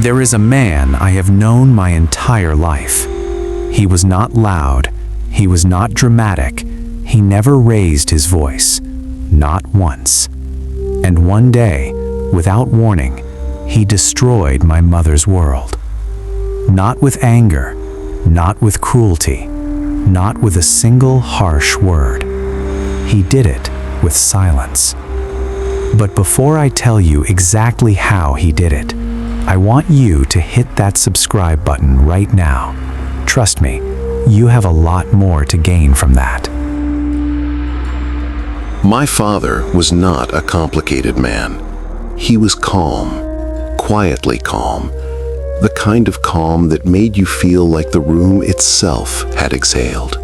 There is a man I have known my entire life. He was not loud, he was not dramatic, he never raised his voice, not once. And one day, without warning, he destroyed my mother's world. Not with anger, not with cruelty, not with a single harsh word. He did it with silence. But before I tell you exactly how he did it, I want you to hit that subscribe button right now. Trust me, you have a lot more to gain from that. My father was not a complicated man. He was calm, quietly calm, the kind of calm that made you feel like the room itself had exhaled.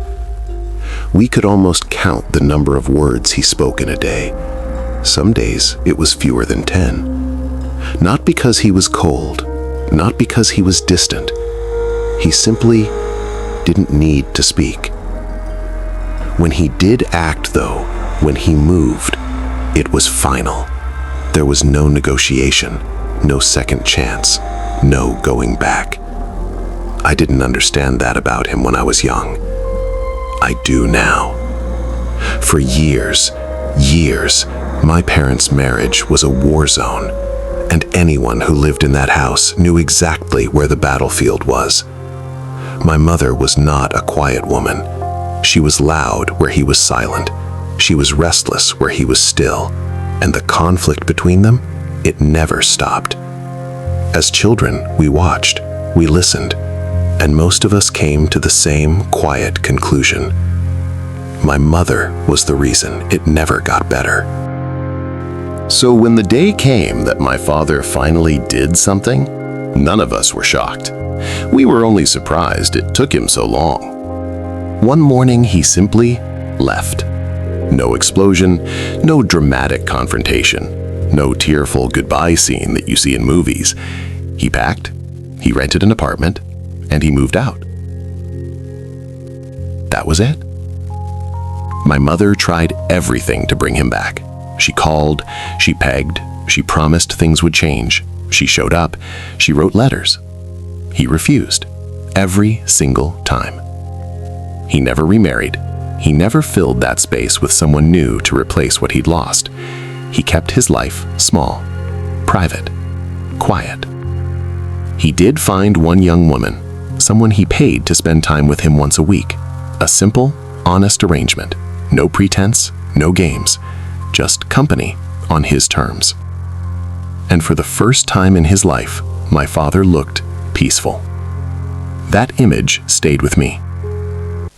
We could almost count the number of words he spoke in a day. Some days it was fewer than 10. Not because he was cold, not because he was distant. He simply didn't need to speak. When he did act, though, when he moved, it was final. There was no negotiation, no second chance, no going back. I didn't understand that about him when I was young. I do now. For years, my parents' marriage was a war zone, and anyone who lived in that house knew exactly where the battlefield was. My mother was not a quiet woman. She was loud where he was silent. She was restless where he was still, and the conflict between them, it never stopped. As children, we watched, we listened, and most of us came to the same quiet conclusion. My mother was the reason it never got better. So when the day came that my father finally did something, none of us were shocked. We were only surprised it took him so long. One morning, he simply left. No explosion, no dramatic confrontation, no tearful goodbye scene that you see in movies. He packed, he rented an apartment, and he moved out. That was it. My mother tried everything to bring him back. She called, she pegged, she promised things would change. She showed up, she wrote letters. He refused, every single time. He never remarried. He never filled that space with someone new to replace what he'd lost. He kept his life small, private, quiet. He did find one young woman, someone he paid to spend time with him once a week. A simple, honest arrangement. No pretense, no games, just company on his terms. And for the first time in his life, my father looked peaceful. That image stayed with me.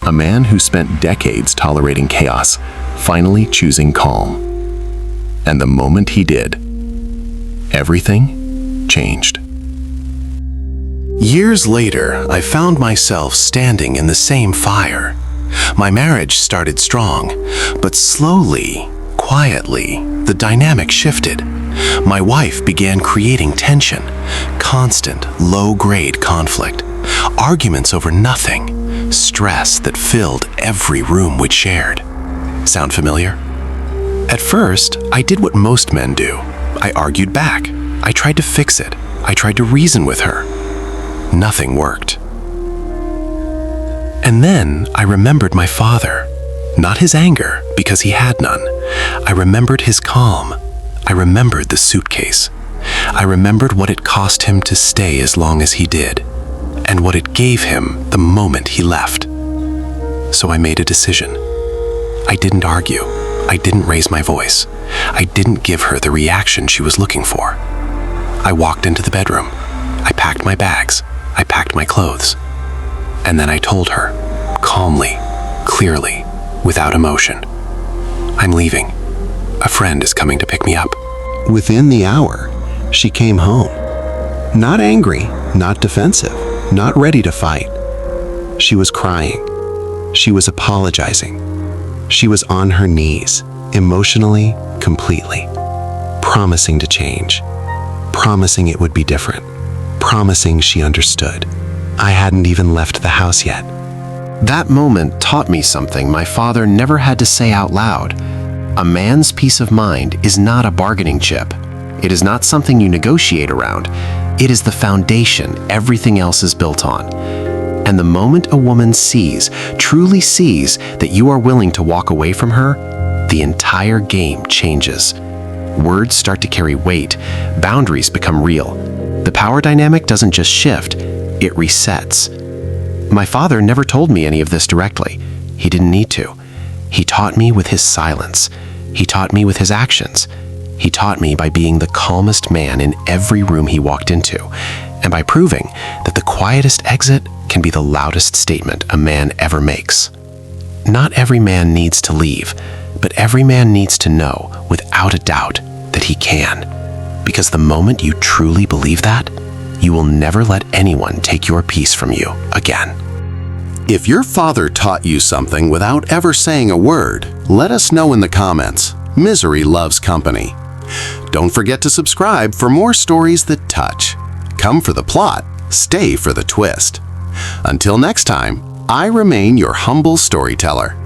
A man who spent decades tolerating chaos, finally choosing calm. And the moment he did, everything changed. Years later, I found myself standing in the same fire. My marriage started strong, but slowly, quietly, the dynamic shifted. My wife began creating tension, constant, low-grade conflict, arguments over nothing, stress that filled every room we shared. Sound familiar? At first, I did what most men do. I argued back. I tried to fix it. I tried to reason with her. Nothing worked. And then I remembered my father. Not his anger, because he had none. I remembered his calm. I remembered the suitcase. I remembered what it cost him to stay as long as he did, and what it gave him the moment he left. So I made a decision. I didn't argue. I didn't raise my voice. I didn't give her the reaction she was looking for. I walked into the bedroom. I packed my bags. I packed my clothes. And then I told her, calmly, clearly, without emotion, I'm leaving. A friend is coming to pick me up. Within the hour, she came home. Not angry, not defensive, not ready to fight. She was crying. She was apologizing. She was on her knees, emotionally, completely, promising to change, promising it would be different, promising she understood. I hadn't even left the house yet. That moment taught me something my father never had to say out loud. A man's peace of mind is not a bargaining chip. It is not something you negotiate around. It is the foundation everything else is built on. And the moment a woman sees, truly sees, that you are willing to walk away from her, the entire game changes. Words start to carry weight, boundaries become real. The power dynamic doesn't just shift, it resets. My father never told me any of this directly. He didn't need to. He taught me with his silence. He taught me with his actions. He taught me by being the calmest man in every room he walked into, and by proving that the quietest exit can be the loudest statement a man ever makes. Not every man needs to leave, but every man needs to know, without a doubt, that he can. Because the moment you truly believe that, you will never let anyone take your peace from you again. If your father taught you something without ever saying a word, let us know in the comments. Misery loves company. Don't forget to subscribe for more stories that touch. Come for the plot, stay for the twist. Until next time, I remain your humble storyteller.